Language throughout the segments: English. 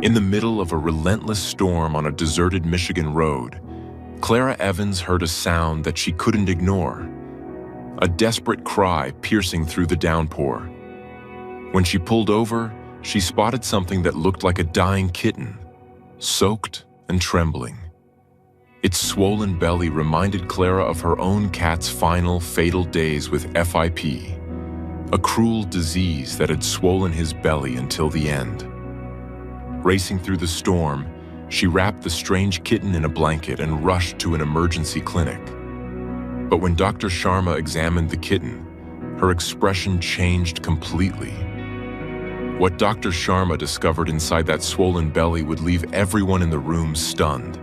In the middle of a relentless storm on a deserted Michigan road, Clara Evans heard a sound that she couldn't ignore. A desperate cry piercing through the downpour. When she pulled over, she spotted something that looked like a dying kitten, soaked and trembling. Its swollen belly reminded Clara of her own cat's final fatal days with FIP, a cruel disease that had swollen his belly until the end. Racing through the storm, she wrapped the strange kitten in a blanket and rushed to an emergency clinic. But when Dr. Sharma examined the kitten, her expression changed completely. What Dr. Sharma discovered inside that swollen belly would leave everyone in the room stunned.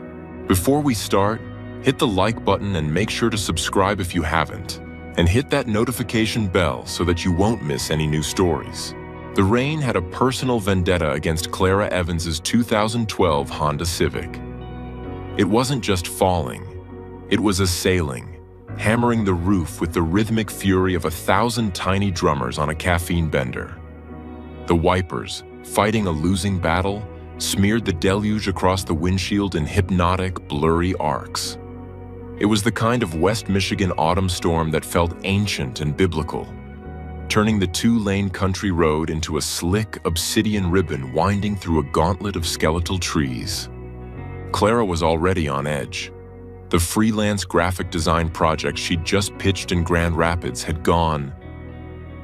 Before we start, hit the like button and make sure to subscribe if you haven't, and hit that notification bell so that you won't miss any new stories. The rain had a personal vendetta against Clara Evans's 2012 Honda Civic. It wasn't just falling, it was assailing, hammering the roof with the rhythmic fury of 1,000 tiny drummers on a caffeine bender. The wipers, fighting a losing battle, smeared the deluge across the windshield in hypnotic, blurry arcs. It was the kind of West Michigan autumn storm that felt ancient and biblical, turning the 2-lane country road into a slick, obsidian ribbon winding through a gauntlet of skeletal trees. Clara was already on edge. The freelance graphic design project she'd just pitched in Grand Rapids had gone,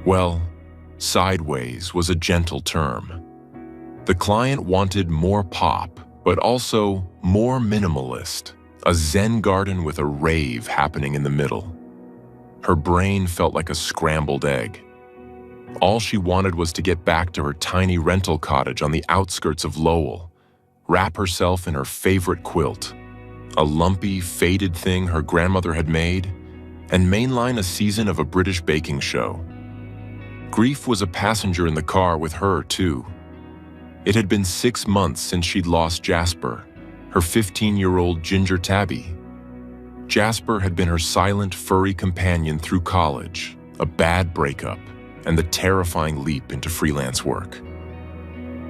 well, sideways was a gentle term. The client wanted more pop, but also more minimalist, a Zen garden with a rave happening in the middle. Her brain felt like a scrambled egg. All she wanted was to get back to her tiny rental cottage on the outskirts of Lowell, wrap herself in her favorite quilt, a lumpy, faded thing her grandmother had made, and mainline a season of a British baking show. Grief was a passenger in the car with her, too. It had been 6 months since she'd lost Jasper, her 15-year-old ginger tabby. Jasper had been her silent, furry companion through college, a bad breakup, and the terrifying leap into freelance work.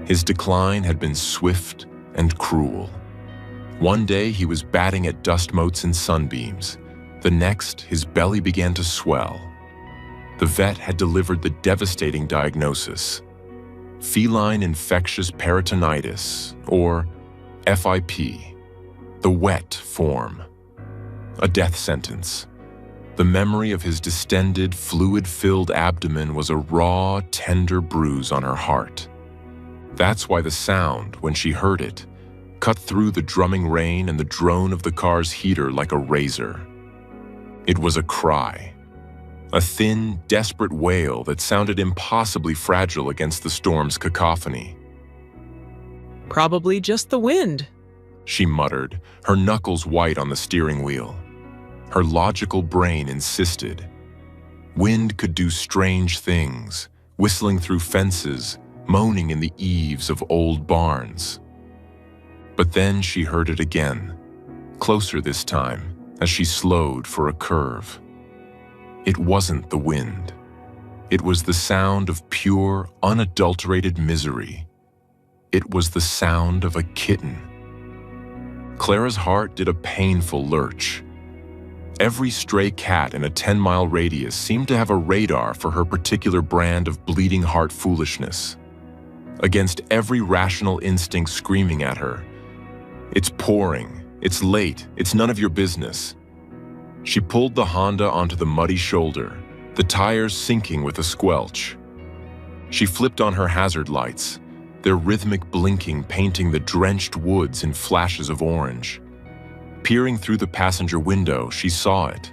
His decline had been swift and cruel. One day he was batting at dust motes and sunbeams. The next, his belly began to swell. The vet had delivered the devastating diagnosis: feline infectious peritonitis, or FIP, the wet form. A death sentence. The memory of his distended, fluid-filled abdomen was a raw, tender bruise on her heart. That's why the sound, when she heard it, cut through the drumming rain and the drone of the car's heater like a razor. It was a cry. A thin, desperate wail that sounded impossibly fragile against the storm's cacophony. Probably just the wind, she muttered, her knuckles white on the steering wheel. Her logical brain insisted. Wind could do strange things, whistling through fences, moaning in the eaves of old barns. But then she heard it again, closer this time, as she slowed for a curve. It wasn't the wind. It was the sound of pure, unadulterated misery. It was the sound of a kitten. Clara's heart did a painful lurch. Every stray cat in a 10-mile radius seemed to have a radar for her particular brand of bleeding heart foolishness. Against every rational instinct screaming at her, "It's pouring, it's late, it's none of your business." She pulled the Honda onto the muddy shoulder, the tires sinking with a squelch. She flipped on her hazard lights, their rhythmic blinking painting the drenched woods in flashes of orange. Peering through the passenger window, she saw it.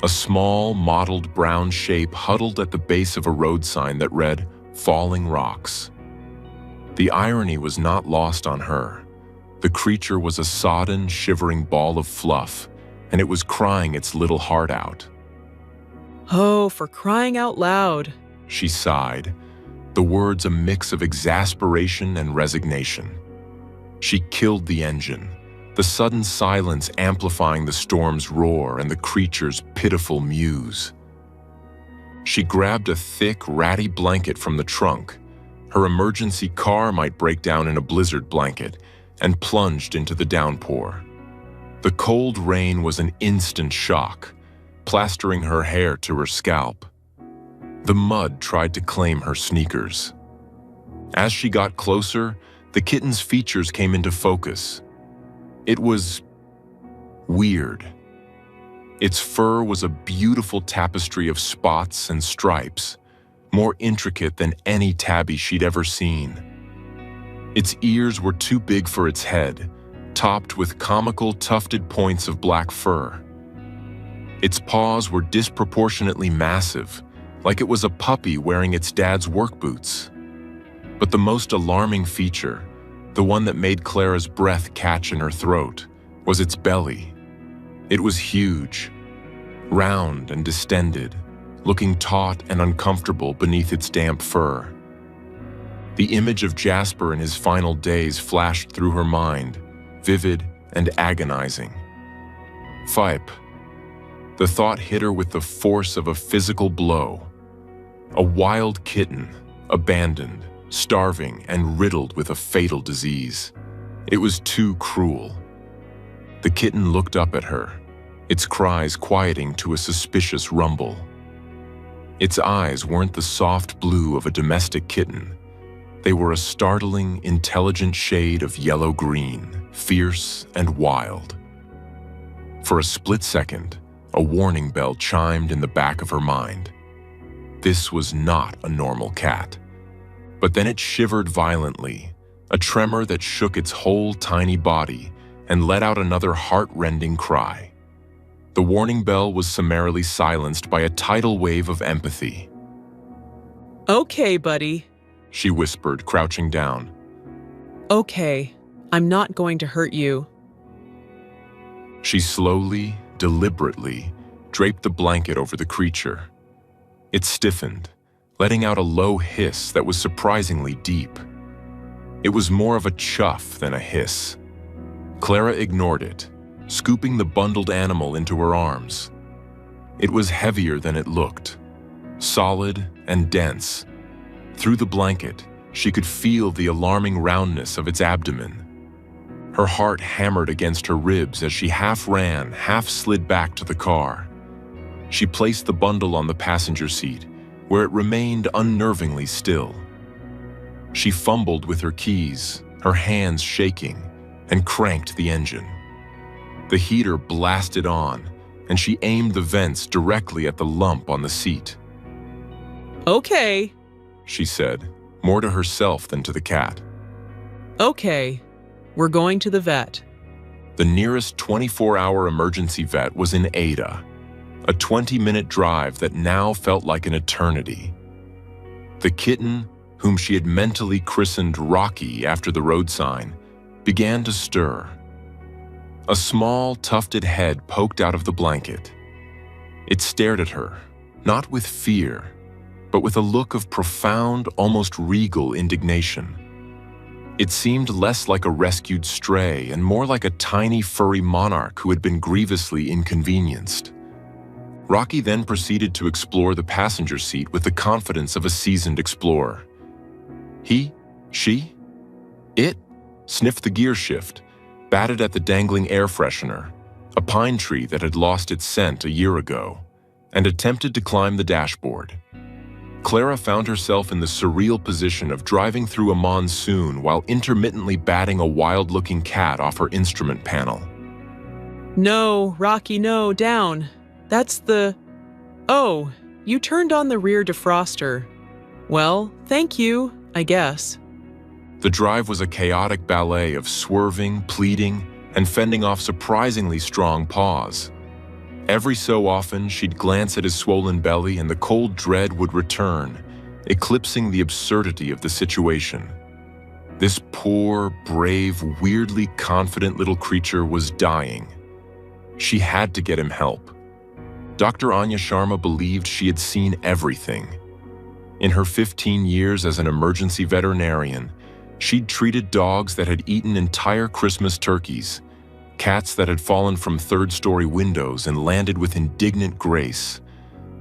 A small, mottled brown shape huddled at the base of a road sign that read, "Falling Rocks." The irony was not lost on her. The creature was a sodden, shivering ball of fluff, and it was crying its little heart out. "Oh, for crying out loud," she sighed, the words a mix of exasperation and resignation. She killed the engine, the sudden silence amplifying the storm's roar and the creature's pitiful mews. She grabbed a thick, ratty blanket from the trunk, Her emergency car might break down in a blizzard blanket, and plunged into the downpour. The cold rain was an instant shock, plastering her hair to her scalp. The mud tried to claim her sneakers. As she got closer, the kitten's features came into focus. It was weird. Its fur was a beautiful tapestry of spots and stripes, more intricate than any tabby she'd ever seen. Its ears were too big for its head, topped with comical tufted points of black fur. Its paws were disproportionately massive, like it was a puppy wearing its dad's work boots. But the most alarming feature, the one that made Clara's breath catch in her throat, was its belly. It was huge, round and distended, looking taut and uncomfortable beneath its damp fur. The image of Jasper in his final days flashed through her mind, vivid and agonizing. Fipe. The thought hit her with the force of a physical blow. A wild kitten, abandoned, starving, and riddled with a fatal disease. It was too cruel. The kitten looked up at her, its cries quieting to a suspicious rumble. Its eyes weren't the soft blue of a domestic kitten. They were a startling, intelligent shade of yellow-green, fierce and wild. For a split second, a warning bell chimed in the back of her mind. This was not a normal cat. But then it shivered violently, a tremor that shook its whole tiny body and let out another heart-rending cry. The warning bell was summarily silenced by a tidal wave of empathy. Okay, buddy. She whispered, crouching down. Okay, I'm not going to hurt you. She slowly, deliberately, draped the blanket over the creature. It stiffened, letting out a low hiss that was surprisingly deep. It was more of a chuff than a hiss. Clara ignored it, scooping the bundled animal into her arms. It was heavier than it looked, solid and dense. Through the blanket, she could feel the alarming roundness of its abdomen. Her heart hammered against her ribs as she half ran, half slid back to the car. She placed the bundle on the passenger seat, where it remained unnervingly still. She fumbled with her keys, her hands shaking, and cranked the engine. The heater blasted on, and she aimed the vents directly at the lump on the seat. Okay. She said, more to herself than to the cat. Okay, we're going to the vet. The nearest 24-hour emergency vet was in Ada, a 20-minute drive that now felt like an eternity. The kitten, whom she had mentally christened Rocky after the road sign, began to stir. A small, tufted head poked out of the blanket. It stared at her, not with fear, but with a look of profound, almost regal indignation. It seemed less like a rescued stray and more like a tiny, furry monarch who had been grievously inconvenienced. Rocky then proceeded to explore the passenger seat with the confidence of a seasoned explorer. He, she, it sniffed the gear shift, batted at the dangling air freshener, a pine tree that had lost its scent a year ago, and attempted to climb the dashboard. Clara found herself in the surreal position of driving through a monsoon while intermittently batting a wild-looking cat off her instrument panel. No, Rocky, no, down. That's the... Oh, you turned on the rear defroster. Well, thank you, I guess. The drive was a chaotic ballet of swerving, pleading, and fending off surprisingly strong paws. Every so often, she'd glance at his swollen belly and the cold dread would return, eclipsing the absurdity of the situation. This poor, brave, weirdly confident little creature was dying. She had to get him help. Dr. Anya Sharma believed she had seen everything. In her 15 years as an emergency veterinarian, she'd treated dogs that had eaten entire Christmas turkeys, cats that had fallen from third-story windows and landed with indignant grace,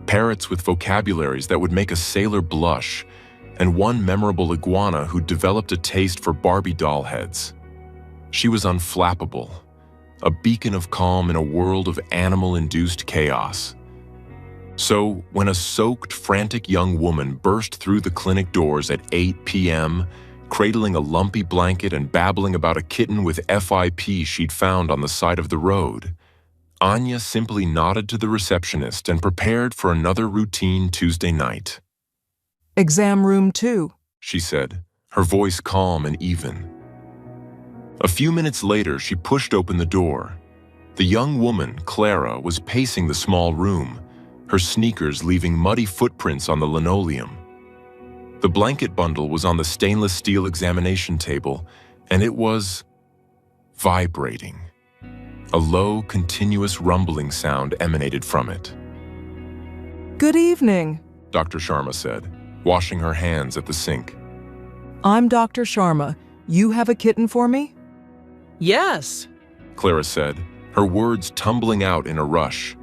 parrots with vocabularies that would make a sailor blush, and one memorable iguana who developed a taste for Barbie doll heads. She was unflappable, a beacon of calm in a world of animal-induced chaos. So, when a soaked, frantic young woman burst through the clinic doors at 8 p.m., cradling a lumpy blanket and babbling about a kitten with FIP she'd found on the side of the road, Anya simply nodded to the receptionist and prepared for another routine Tuesday night. Exam room 2, she said, her voice calm and even. A few minutes later, she pushed open the door. The young woman, Clara, was pacing the small room, her sneakers leaving muddy footprints on the linoleum. The blanket bundle was on the stainless steel examination table, and it was vibrating. A low, continuous rumbling sound emanated from it. Good evening. Dr. Sharma said, washing her hands at the sink. I'm Dr. Sharma. You have a kitten for me? Yes, Clara said, her words tumbling out in a rush.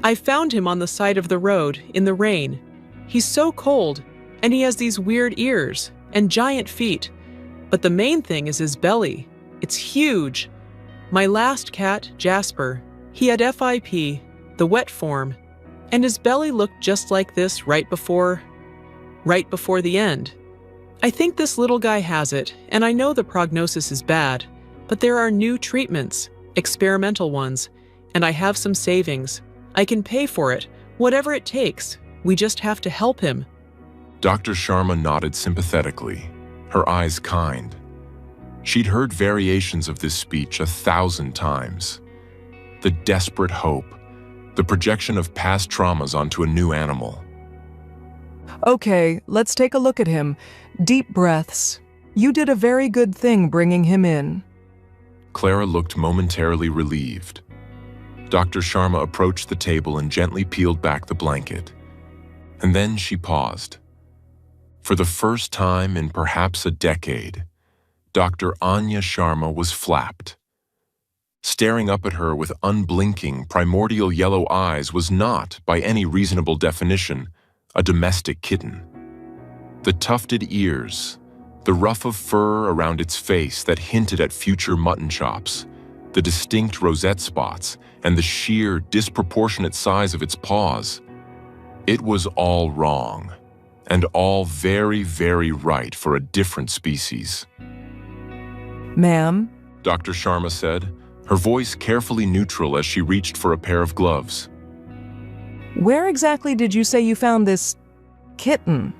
I found him on the side of the road in the rain. He's so cold, and he has these weird ears and giant feet. But the main thing is his belly. It's huge. My last cat, Jasper, he had FIP, the wet form, and his belly looked just like this right before the end. I think this little guy has it, and I know the prognosis is bad, but there are new treatments, experimental ones, and I have some savings. I can pay for it, whatever it takes. We just have to help him. Dr. Sharma nodded sympathetically, her eyes kind. She'd heard variations of this speech 1,000 times. The desperate hope, the projection of past traumas onto a new animal. Okay, let's take a look at him. Deep breaths. You did a very good thing bringing him in. Clara looked momentarily relieved. Dr. Sharma approached the table and gently peeled back the blanket. And then she paused. For the first time in perhaps a decade, Dr. Anya Sharma was flapped. Staring up at her with unblinking, primordial yellow eyes was not, by any reasonable definition, a domestic kitten. The tufted ears, the ruff of fur around its face that hinted at future mutton chops, the distinct rosette spots, and the sheer, disproportionate size of its paws. It was all wrong, and all very, very right for a different species. Ma'am? Dr. Sharma said, her voice carefully neutral as she reached for a pair of gloves. Where exactly did you say you found this kitten?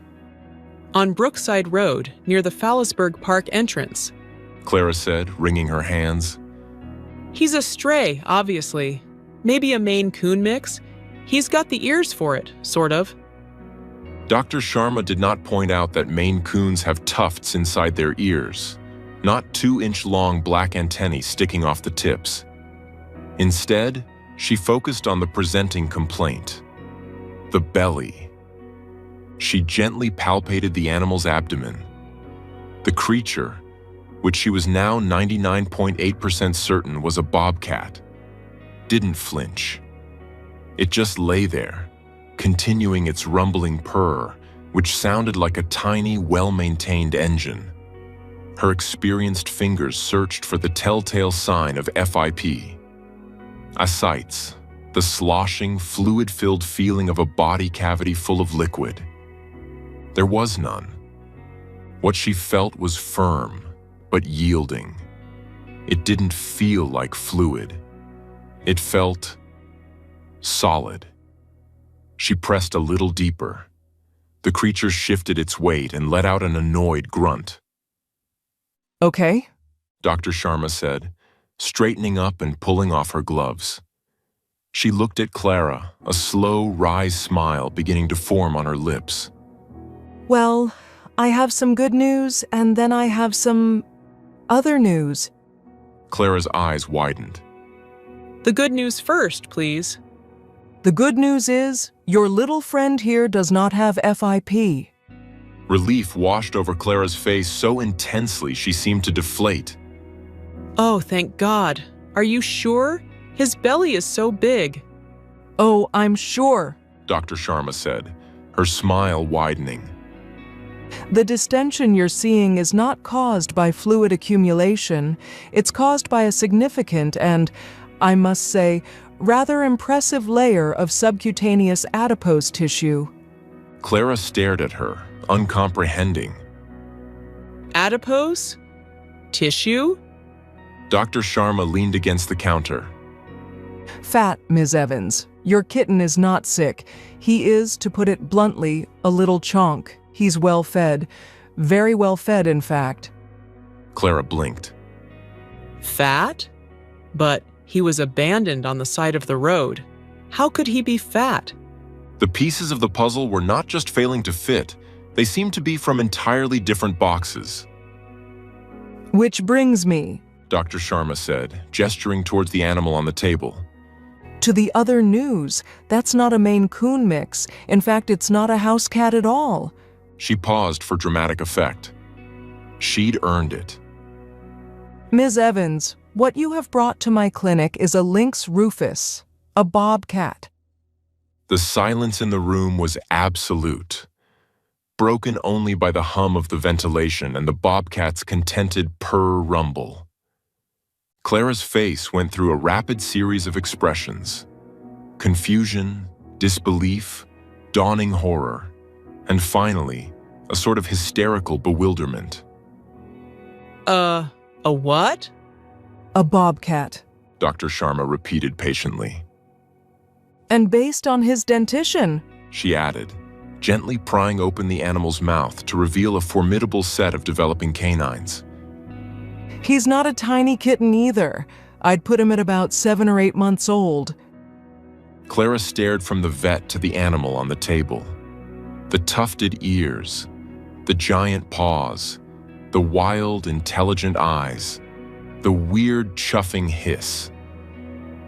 On Brookside Road, near the Fallisburg Park entrance. Clara said, wringing her hands. He's a stray, obviously. Maybe a Maine Coon mix. He's got the ears for it, sort of. Dr. Sharma did not point out that Maine Coons have tufts inside their ears, not 2-inch-long black antennae sticking off the tips. Instead, she focused on the presenting complaint, the belly. She gently palpated the animal's abdomen. The creature, which she was now 99.8% certain was a bobcat, didn't flinch. It just lay there, continuing its rumbling purr, which sounded like a tiny, well-maintained engine. Her experienced fingers searched for the telltale sign of FIP. Ascites, the sloshing, fluid-filled feeling of a body cavity full of liquid. There was none. What she felt was firm, but yielding. It didn't feel like fluid. It felt solid. She pressed a little deeper. The creature shifted its weight and let out an annoyed grunt. Okay. Dr. Sharma said, straightening up and pulling off her gloves. She looked at Clara, a slow, wry smile beginning to form on her lips. Well, I have some good news, and then I have some other news. Clara's eyes widened. The good news first, please. The good news is, your little friend here does not have FIP. Relief washed over Clara's face so intensely she seemed to deflate. Oh, thank God. Are you sure? His belly is so big. Oh, I'm sure, Dr. Sharma said, her smile widening. The distension you're seeing is not caused by fluid accumulation. It's caused by a significant and, I must say, rather impressive layer of subcutaneous adipose tissue. Clara stared at her, uncomprehending. Adipose? Tissue? Dr. Sharma leaned against the counter. Fat, Ms. Evans. Your kitten is not sick. He is, to put it bluntly, a little chonk. He's well fed. Very well fed, in fact. Clara blinked. Fat? But he was abandoned on the side of the road. How could he be fat? The pieces of the puzzle were not just failing to fit, they seemed to be from entirely different boxes. Which brings me, Dr. Sharma said, gesturing towards the animal on the table. to the other news. That's not a Maine Coon mix. In fact, it's not a house cat at all. She paused for dramatic effect. She'd earned it. Ms. Evans, what you have brought to my clinic is a Lynx rufus, a bobcat. The silence in the room was absolute, broken only by the hum of the ventilation and the bobcat's contented purr rumble. Clara's face went through a rapid series of expressions: confusion, disbelief, dawning horror, and finally, a sort of hysterical bewilderment. A what? A bobcat. Dr. Sharma repeated patiently. And based on his dentition, She added, gently prying open the animal's mouth to reveal a formidable set of developing canines. he's not a tiny kitten either. I'd put him at about 7 or 8 months old. Clara stared from the vet to the animal on the table. The tufted ears, the giant paws, the wild, intelligent eyes, the weird, chuffing hiss.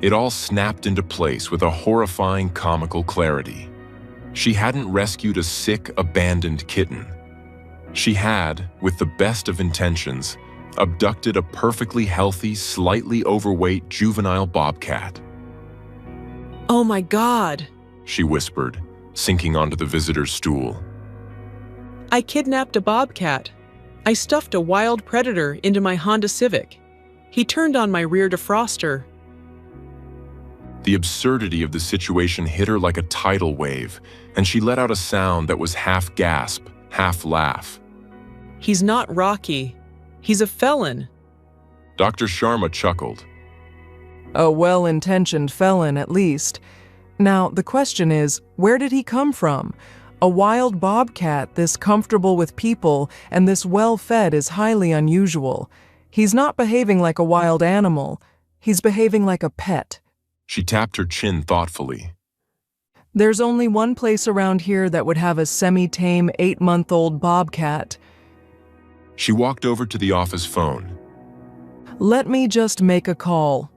It all snapped into place with a horrifying, comical clarity. She hadn't rescued a sick, abandoned kitten. She had, with the best of intentions, abducted a perfectly healthy, slightly overweight juvenile bobcat. Oh my God! She whispered, sinking onto the visitor's stool. I kidnapped a bobcat. I stuffed a wild predator into my Honda Civic. He turned on my rear defroster. The absurdity of the situation hit her like a tidal wave, and she let out a sound that was half gasp, half laugh. He's not Rocky. He's a felon. Dr. Sharma chuckled. A well-intentioned felon, at least. Now, the question is, where did he come from? A wild bobcat this comfortable with people and this well-fed is highly unusual. He's not behaving like a wild animal. He's behaving like a pet. She tapped her chin thoughtfully. There's only one place around here that would have a semi-tame 8-month-old bobcat. She walked over to the office phone. Let me just make a call.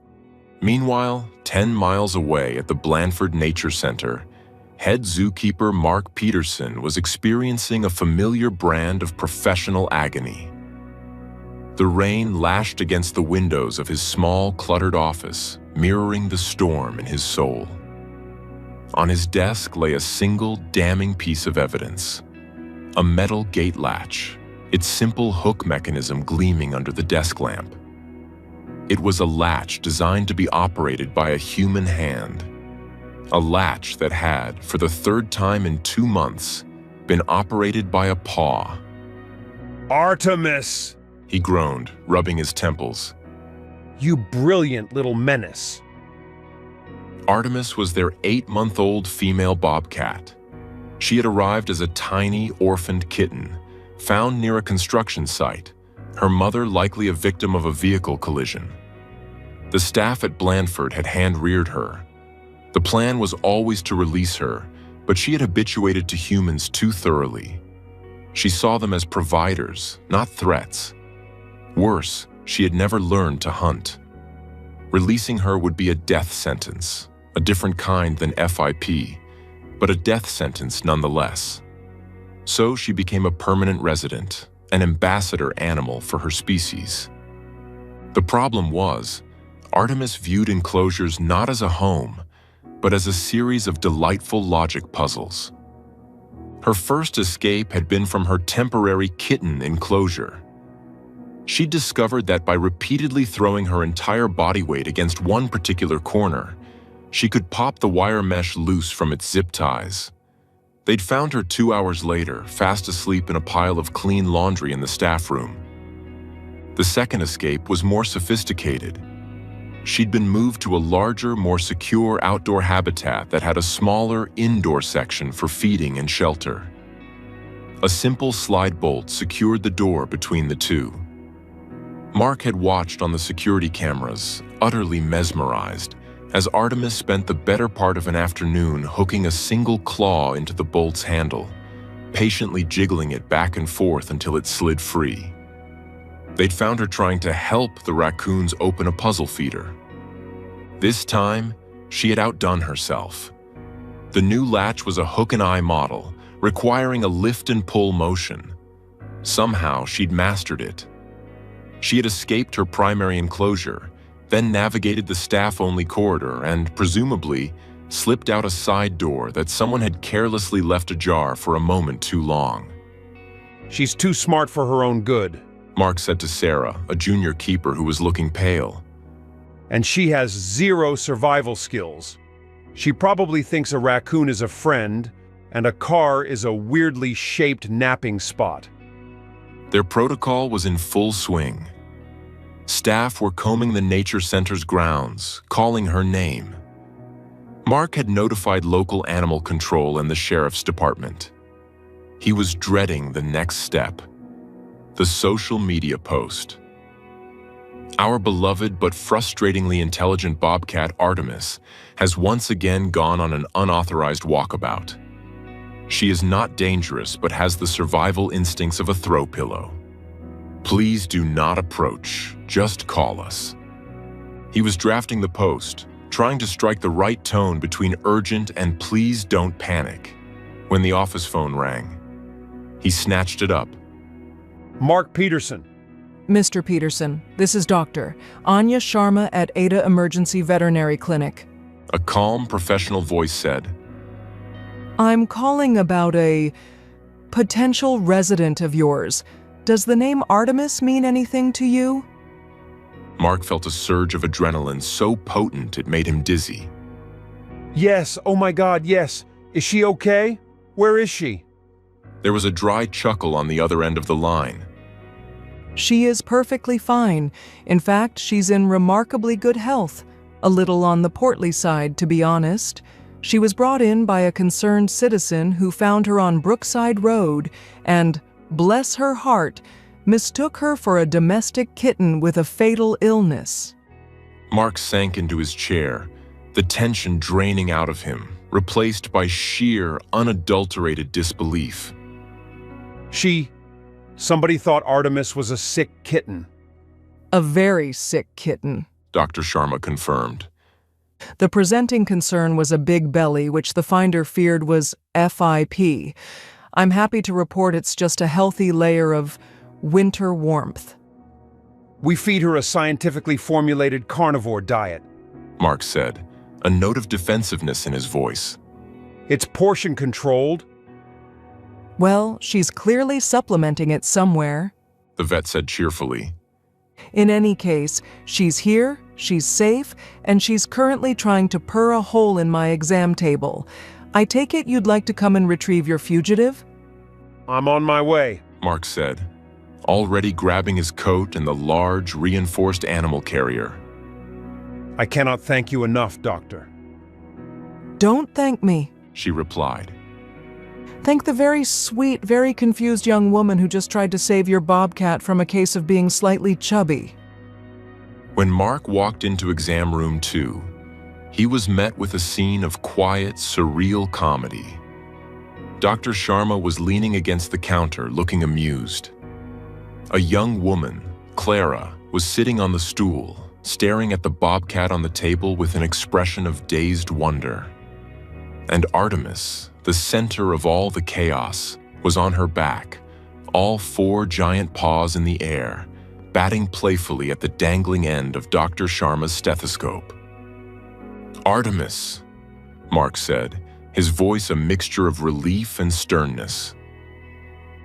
Meanwhile, 10 miles away at the Blandford Nature Center, head zookeeper Mark Peterson was experiencing a familiar brand of professional agony. The rain lashed against the windows of his small, cluttered office, mirroring the storm in his soul. On his desk lay a single damning piece of evidence: a metal gate latch, its simple hook mechanism gleaming under the desk lamp. It was a latch designed to be operated by a human hand. A latch that had, for the third time in 2 months, been operated by a paw. Artemis! He groaned, rubbing his temples. You brilliant little menace. Artemis was their 8-month-old female bobcat. She had arrived as a tiny, orphaned kitten, found near a construction site, her mother likely a victim of a vehicle collision. The staff at Blandford had hand-reared her. The plan was always to release her, but she had habituated to humans too thoroughly. She saw them as providers, not threats. Worse, she had never learned to hunt. Releasing her would be a death sentence, a different kind than FIP, but a death sentence nonetheless. So she became a permanent resident, an ambassador animal for her species. The problem was, Artemis viewed enclosures not as a home, but as a series of delightful logic puzzles. Her first escape had been from her temporary kitten enclosure. She discovered that by repeatedly throwing her entire body weight against one particular corner, she could pop the wire mesh loose from its zip ties. They'd found her 2 hours later, fast asleep in a pile of clean laundry in the staff room. The second escape was more sophisticated. She'd been moved to a larger, more secure outdoor habitat that had a smaller indoor section for feeding and shelter. A simple slide bolt secured the door between the two. Mark had watched on the security cameras, utterly mesmerized, as Artemis spent the better part of an afternoon hooking a single claw into the bolt's handle, patiently jiggling it back and forth until it slid free. They'd found her trying to help the raccoons open a puzzle feeder. This time, she had outdone herself. The new latch was a hook-and-eye model, requiring a lift and pull motion. Somehow, she'd mastered it. She had escaped her primary enclosure, then navigated the staff-only corridor and, presumably, slipped out a side door that someone had carelessly left ajar for a moment too long. She's too smart for her own good. Mark said to Sarah, a junior keeper who was looking pale. And she has zero survival skills. She probably thinks a raccoon is a friend, and a car is a weirdly shaped napping spot. Their protocol was in full swing. Staff were combing the nature center's grounds, calling her name. Mark had notified local animal control and the sheriff's department. He was dreading the next step, the social media post. Our beloved but frustratingly intelligent Bobcat Artemis has once again gone on an unauthorized walkabout. She is not dangerous but has the survival instincts of a throw pillow. Please do not approach, just call us. He was drafting the post, trying to strike the right tone between urgent and please don't panic, when the office phone rang. He snatched it up. Mark Peterson. Mr. Peterson, this is Dr. Anya Sharma at Ada Emergency Veterinary Clinic. A calm, professional voice said, I'm calling about a potential resident of yours. Does the name Artemis mean anything to you? Mark felt a surge of adrenaline so potent it made him dizzy. Yes, oh my God, yes. Is she okay? Where is she? There was a dry chuckle on the other end of the line. She is perfectly fine. In fact, she's in remarkably good health. A little on the portly side, to be honest. She was brought in by a concerned citizen who found her on Brookside Road and, bless her heart, mistook her for a domestic kitten with a fatal illness. Mark sank into his chair, the tension draining out of him, replaced by sheer, unadulterated disbelief. Somebody thought Artemis was a sick kitten. A very sick kitten, Dr. Sharma confirmed. The presenting concern was a big belly, which the finder feared was FIP. I'm happy to report it's just a healthy layer of winter warmth. We feed her a scientifically formulated carnivore diet. Mark said, a note of defensiveness in his voice. It's portion controlled. Well, she's clearly supplementing it somewhere. The vet said cheerfully. In any case, she's here, she's safe, and she's currently trying to purr a hole in my exam table. I take it you'd like to come and retrieve your fugitive? I'm on my way, Mark said, already grabbing his coat and the large, reinforced animal carrier. I cannot thank you enough, Doctor. Don't thank me, she replied. Thank the very sweet, very confused young woman who just tried to save your Bobcat from a case of being slightly chubby. When Mark walked into exam room 2, he was met with a scene of quiet, surreal comedy. Dr. Sharma was leaning against the counter, looking amused. A young woman, Clara, was sitting on the stool, staring at the Bobcat on the table with an expression of dazed wonder. And Artemis, the center of all the chaos, was on her back, all 4 giant paws in the air, batting playfully at the dangling end of Dr. Sharma's stethoscope. Artemis, Mark said, his voice a mixture of relief and sternness.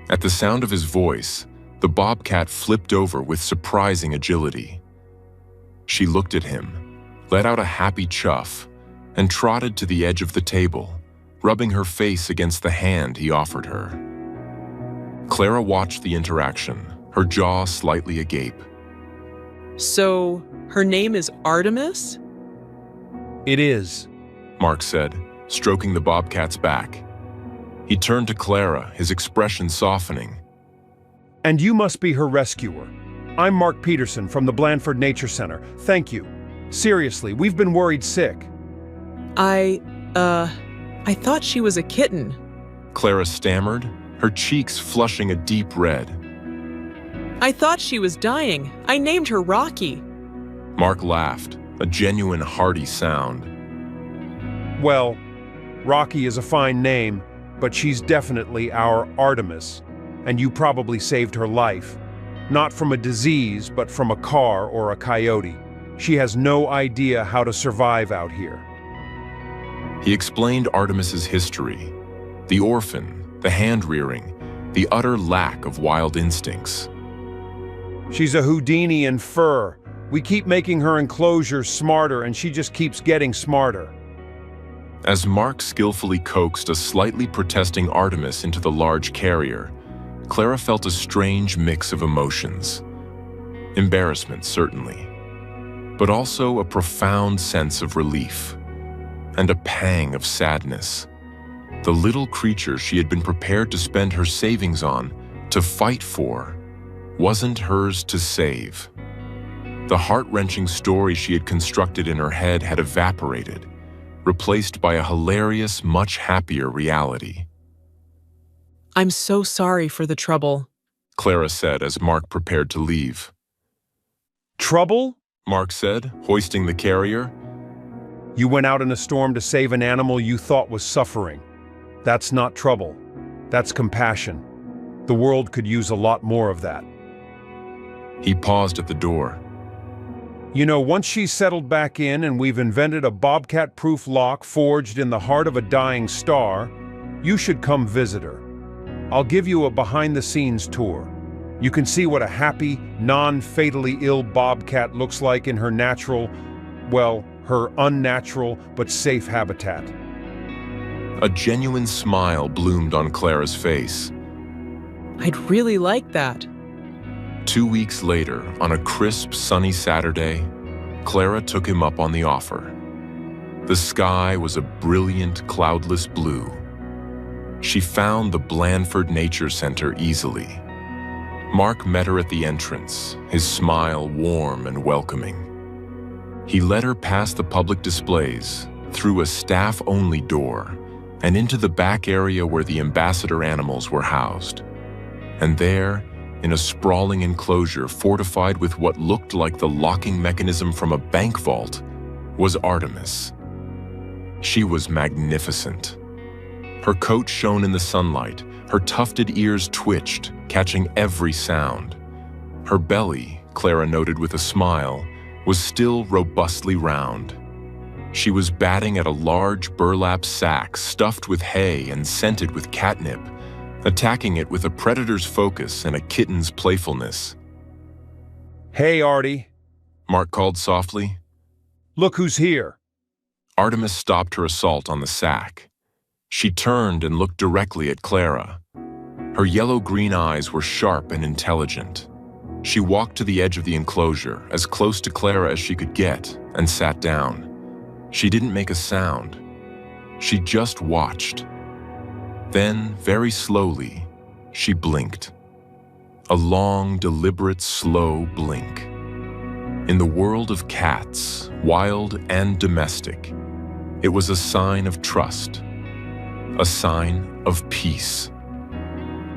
At the sound of his voice, the bobcat flipped over with surprising agility. She looked at him, let out a happy chuff, and trotted to the edge of the table, rubbing her face against the hand he offered her. Clara watched the interaction, her jaw slightly agape. So, her name is Artemis? It is, Mark said, stroking the bobcat's back. He turned to Clara, his expression softening. And you must be her rescuer. I'm Mark Peterson from the Blandford Nature Center. Thank you. Seriously, we've been worried sick. I thought she was a kitten. Clara stammered, her cheeks flushing a deep red. I thought she was dying. I named her Rocky. Mark laughed, a genuine hearty sound. Well, Rocky is a fine name, but she's definitely our Artemis, and you probably saved her life. Not from a disease, but from a car or a coyote. She has no idea how to survive out here. He explained Artemis's history, the orphan, the hand-rearing, the utter lack of wild instincts. She's a Houdini in fur. We keep making her enclosure smarter, and she just keeps getting smarter. As Mark skillfully coaxed a slightly protesting Artemis into the large carrier, Clara felt a strange mix of emotions. Embarrassment, certainly, but also a profound sense of relief and a pang of sadness. The little creature she had been prepared to spend her savings on, to fight for, wasn't hers to save. The heart-wrenching story she had constructed in her head had evaporated, replaced by a hilarious, much happier reality. I'm so sorry for the trouble, Clara said as Mark prepared to leave. Trouble? Mark said, hoisting the carrier. You went out in a storm to save an animal you thought was suffering. That's not trouble. That's compassion. The world could use a lot more of that. He paused at the door. You know, once she's settled back in and we've invented a bobcat-proof lock forged in the heart of a dying star, you should come visit her. I'll give you a behind-the-scenes tour. You can see what a happy, non-fatally ill bobcat looks like in her natural, well, her unnatural but safe habitat. A genuine smile bloomed on Clara's face. I'd really like that. 2 weeks later, on a crisp, sunny Saturday, Clara took him up on the offer. The sky was a brilliant, cloudless blue. She found the Blandford Nature Center easily. Mark met her at the entrance, his smile warm and welcoming. He led her past the public displays, through a staff-only door, and into the back area where the ambassador animals were housed. And there, in a sprawling enclosure fortified with what looked like the locking mechanism from a bank vault, was Artemis. She was magnificent. Her coat shone in the sunlight, her tufted ears twitched, catching every sound. Her belly, Clara noted with a smile, was still robustly round. She was batting at a large burlap sack stuffed with hay and scented with catnip, attacking it with a predator's focus and a kitten's playfulness. Hey, Artie. Mark called softly. Look who's here. Artemis stopped her assault on the sack. She turned and looked directly at Clara. Her yellow-green eyes were sharp and intelligent. She walked to the edge of the enclosure, as close to Clara as she could get, and sat down. She didn't make a sound. She just watched. Then, very slowly, she blinked. A long, deliberate, slow blink. In the world of cats, wild and domestic, it was a sign of trust, a sign of peace.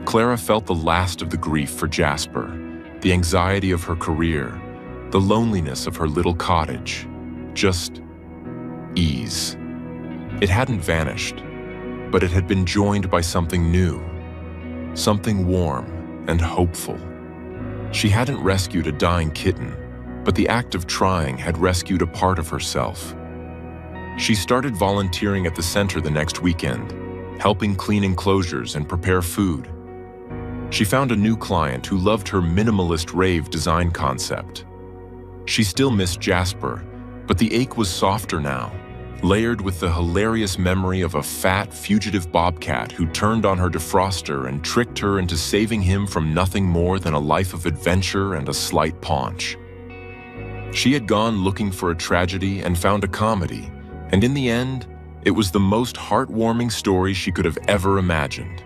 Clara felt the last of the grief for Jasper, the anxiety of her career, the loneliness of her little cottage. Just ease. It hadn't vanished, but it had been joined by something new, something warm and hopeful. She hadn't rescued a dying kitten, but the act of trying had rescued a part of herself. She started volunteering at the center the next weekend, helping clean enclosures and prepare food. She found a new client who loved her minimalist rave design concept. She still missed Jasper, but the ache was softer now, layered with the hilarious memory of a fat, fugitive bobcat who turned on her defroster and tricked her into saving him from nothing more than a life of adventure and a slight paunch. She had gone looking for a tragedy and found a comedy, and in the end, it was the most heartwarming story she could have ever imagined.